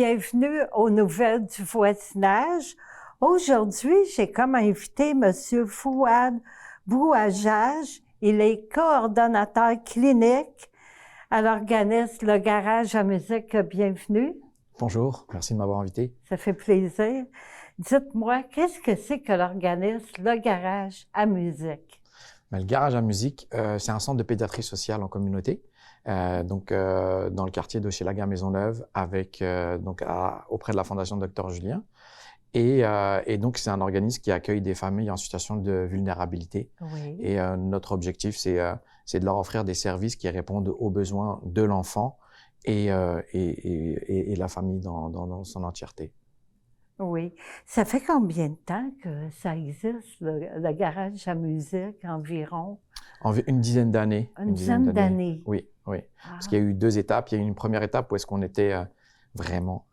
bienvenue aux nouvelles du voisinage. Aujourd'hui, j'ai comme invité Monsieur Fouad Bouajaj. Il est coordonnateur clinique à l'organisme Le Garage à musique. Bienvenue. Bonjour, merci de m'avoir invité. Ça fait plaisir. Dites-moi, qu'est-ce que c'est que l'organisme Le Garage à musique? Le Garage à musique, c'est un centre de pédiatrie sociale en communauté, dans le quartier d'Hochelaga Maisonneuve, auprès de la Fondation Dr Julien. Et donc, c'est un organisme qui accueille des familles en situation de vulnérabilité. Oui. Et notre objectif, c'est de leur offrir des services qui répondent aux besoins de l'enfant et la famille dans son entièreté. Oui. Ça fait combien de temps que ça existe, le garage à musique, environ? Une dizaine d'années. Une dizaine d'années? Oui, oui. Ah. Parce qu'il y a eu deux étapes. Il y a eu une première étape où est-ce qu'on était vraiment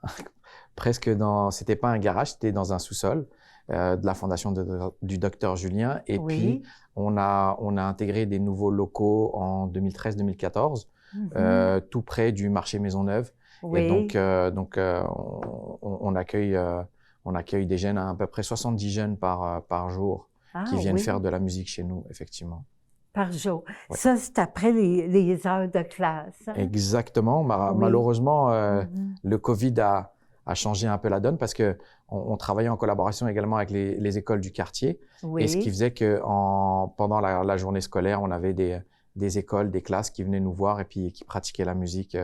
presque c'était pas un garage, c'était dans un sous-sol de la fondation du docteur Julien. Et Oui. puis, on a intégré des nouveaux locaux en 2013-2014, tout près du marché Maisonneuve. Oui. Et donc, on accueille des jeunes, à peu près 70 jeunes par jour qui viennent faire de la musique chez nous, effectivement. Par jour. Ouais. Ça, c'est après les heures de classe. Hein? Exactement. Oui. Malheureusement, le COVID a changé un peu la donne parce que on travaillait en collaboration également avec les écoles du quartier. Oui. Et ce qui faisait que pendant la journée scolaire, on avait des écoles, des classes qui venaient nous voir et puis qui pratiquaient la musique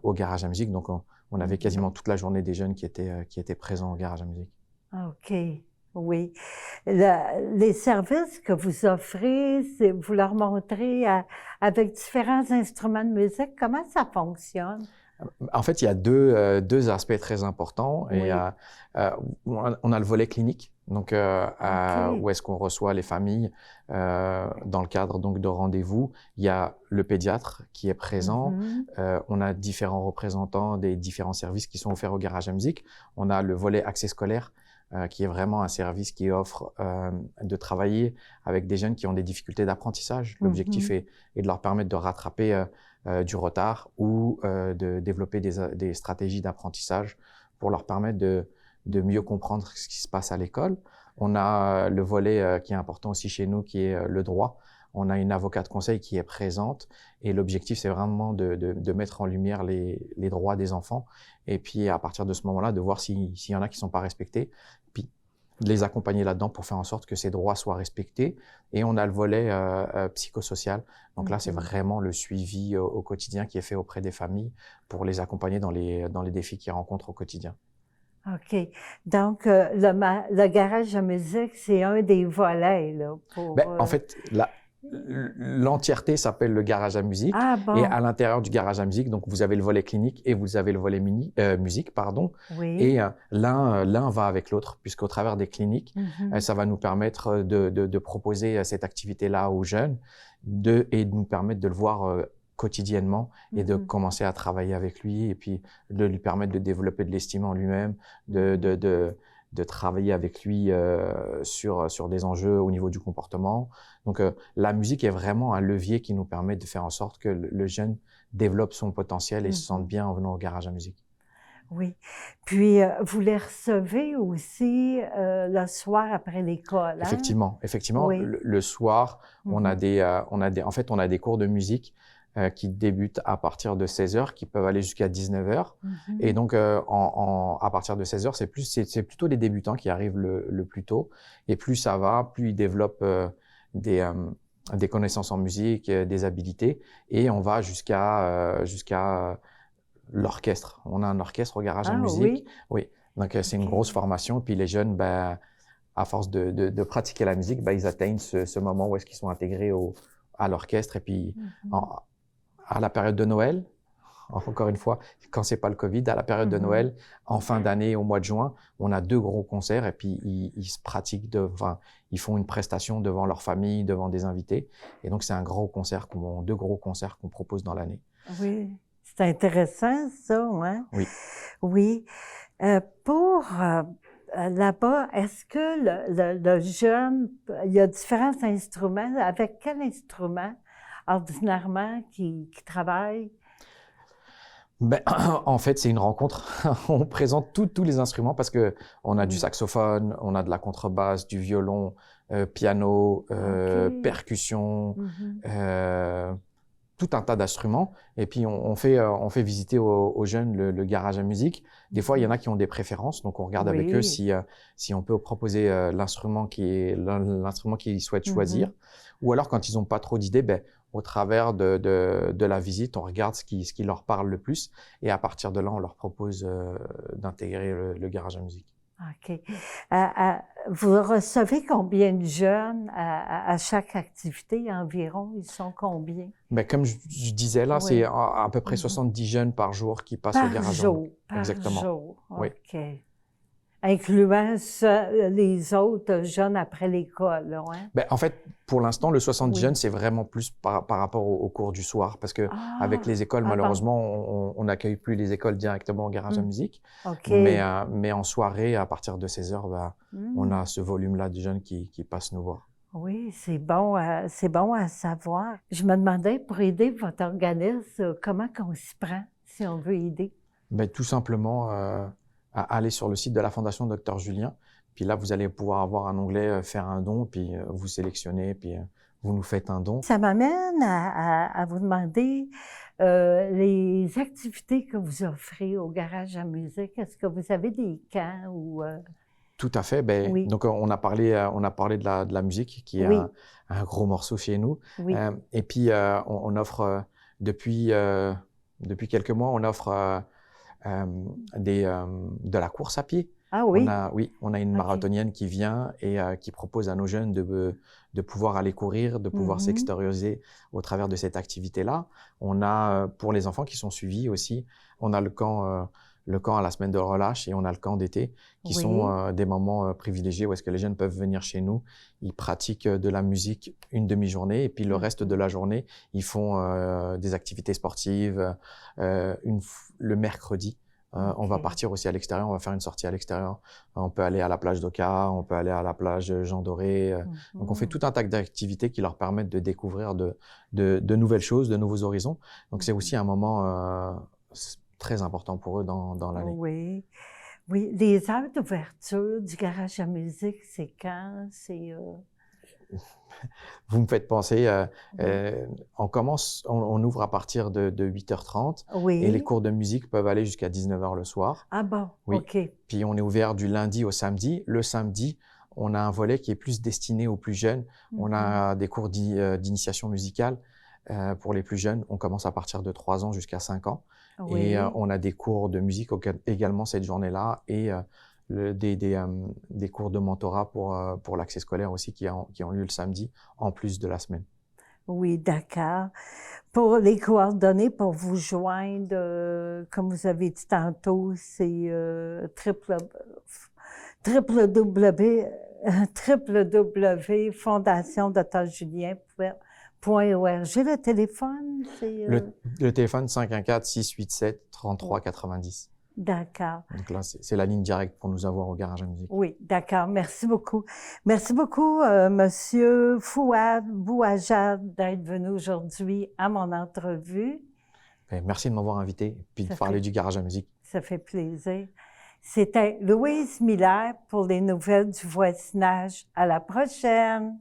au garage à musique. Donc, on avait quasiment toute la journée des jeunes qui étaient présents au garage à musique. OK. Oui. Les services que vous offrez, vous leur montrez avec différents instruments de musique. Comment ça fonctionne? En fait, il y a deux aspects très importants. Oui. Et on a le volet clinique, donc OK. où est-ce qu'on reçoit les familles dans le cadre donc de rendez-vous. Il y a le pédiatre qui est présent. On a différents représentants des différents services qui sont offerts au garage à musique. On a le volet accès scolaire, qui est vraiment un service qui offre de travailler avec des jeunes qui ont des difficultés d'apprentissage. L'objectif est de leur permettre de rattraper du retard ou de développer des stratégies d'apprentissage pour leur permettre de mieux comprendre ce qui se passe à l'école. On a le volet qui est important aussi chez nous, qui est le droit. On a une avocate conseil qui est présente et l'objectif, c'est vraiment de mettre en lumière les droits des enfants et puis à partir de ce moment-là, de voir s'il y en a qui ne sont pas respectés, puis de les accompagner là-dedans pour faire en sorte que ces droits soient respectés. Et on a le volet psychosocial. Donc là, c'est vraiment le suivi au quotidien qui est fait auprès des familles pour les accompagner dans les défis qu'ils rencontrent au quotidien. OK. Donc, le garage à musique, c'est un des volets, là, pour... En fait, l'entièreté s'appelle le garage à musique. Ah, bon. Et à l'intérieur du garage à musique, donc vous avez le volet clinique et vous avez le volet musique, pardon. Oui. Et l'un va avec l'autre, puisqu'au travers des cliniques, ça va nous permettre de proposer cette activité-là aux jeunes et de nous permettre de le voir quotidiennement et de commencer à travailler avec lui et puis de lui permettre de développer de l'estime en lui-même, de travailler avec lui sur des enjeux au niveau du comportement. Donc, la musique est vraiment un levier qui nous permet de faire en sorte que le jeune développe son potentiel et se sente bien en venant au garage à musique. Oui. Puis, vous les recevez aussi le soir après l'école, hein? Effectivement. Oui. Le soir, on a des cours de musique qui débutent à partir de 16h, qui peuvent aller jusqu'à 19h. Et donc, à partir de 16h, c'est plutôt les débutants qui arrivent le plus tôt. Et plus ça va, plus ils développent des connaissances en musique, des habilités. Et on va jusqu'à l'orchestre. On a un orchestre au garage à musique. Oui. Donc, c'est une grosse formation. Puis les jeunes, à force de pratiquer la musique, ils atteignent ce moment où est-ce qu'ils sont intégrés à l'orchestre. Et puis, à la période de Noël, encore une fois, quand c'est pas le Covid, à la période de Noël, en fin d'année, au mois de juin, on a 2 gros concerts et puis ils se pratiquent ils font une prestation devant leur famille, devant des invités. Et donc, c'est 2 gros concerts qu'on propose dans l'année. Oui. C'est intéressant, ça, hein? Oui. Oui. Pour là-bas, est-ce que le jeune, il y a différents instruments. Avec quel instrument, ordinairement, qui travaille? Ben, en fait, c'est une rencontre. On présente tous les instruments parce que on a du saxophone, on a de la contrebasse, du violon, piano, percussion, tout un tas d'instruments. Et puis, on fait visiter aux jeunes le garage à musique. Des fois, il y en a qui ont des préférences, donc on regarde avec eux si on peut proposer l'instrument qu'ils souhaitent choisir. Ou alors, quand ils n'ont pas trop d'idées, ben, au travers de la visite, on regarde ce qui leur parle le plus. Et à partir de là, on leur propose d'intégrer le garage à musique. OK. Vous recevez combien de jeunes à chaque activité environ? Ils sont combien? Ben, comme je disais là, c'est à peu près 70 jeunes par jour qui passent au garage. Exactement. Par jour, oui. OK. Incluant les autres jeunes après l'école, hein? Ben, en fait, pour l'instant, le 70 jeunes, c'est vraiment plus par rapport au cours du soir. Parce que avec les écoles, malheureusement, on n'accueille plus les écoles directement au garage à musique. Mais en soirée, à partir de 16 heures, ben, on a ce volume-là de jeunes qui passent nous voir. Oui, c'est bon à savoir. Je me demandais, pour aider votre organisme, comment qu'on s'y prend si on veut aider? Ben, tout simplement, à aller sur le site de la Fondation Dr Julien. Puis là, vous allez pouvoir avoir un onglet « Faire un don », puis vous sélectionnez, puis vous nous faites un don. Ça m'amène à vous demander les activités que vous offrez au garage à musique. Est-ce que vous avez des camps ou... Tout à fait. Ben, donc, on a parlé de la musique, qui est un gros morceau chez nous. Et puis, on offre, depuis quelques mois, on offre de la course à pied. Ah oui? On a une marathonienne qui vient et qui propose à nos jeunes de pouvoir aller courir, de pouvoir s'extérioriser au travers de cette activité-là. On a, pour les enfants qui sont suivis aussi, on a le camp à la semaine de relâche et on a le camp d'été qui sont des moments privilégiés où est-ce que les jeunes peuvent venir chez nous. Ils pratiquent de la musique une demi-journée et puis le reste de la journée, ils font des activités sportives. Le mercredi, on va partir aussi à l'extérieur, on va faire une sortie à l'extérieur. On peut aller à la plage d'Oka, on peut aller à la plage Jean Doré. Donc, on fait tout un tas d'activités qui leur permettent de découvrir de nouvelles choses, de nouveaux horizons. Donc, c'est aussi un moment très important pour eux dans l'année. Oui. Oui. Les heures d'ouverture du garage à musique, c'est quand? Vous me faites penser, on ouvre à partir de 8h30 et les cours de musique peuvent aller jusqu'à 19h le soir. Ah bon? Oui. OK. Puis on est ouvert du lundi au samedi. Le samedi, on a un volet qui est plus destiné aux plus jeunes. On a des cours d'initiation musicale pour les plus jeunes. On commence à partir de 3 ans jusqu'à 5 ans. Et on a des cours de musique également cette journée-là et des cours de mentorat pour l'accès scolaire aussi qui ont lieu le samedi, en plus de la semaine. Oui, d'accord. Pour les coordonnées, pour vous joindre, comme vous avez dit tantôt, c'est www.fondationdrjulien.org. Le téléphone, c'est... Le téléphone, 514-687-3390. D'accord. Donc là, c'est la ligne directe pour nous avoir au garage à musique. Oui, d'accord. Merci beaucoup. Merci beaucoup, Monsieur Fouad Bouajad, d'être venu aujourd'hui à mon entrevue. Merci de m'avoir invité et puis de parler du garage à musique. Ça fait plaisir. C'était Louise Miller pour les nouvelles du voisinage. À la prochaine!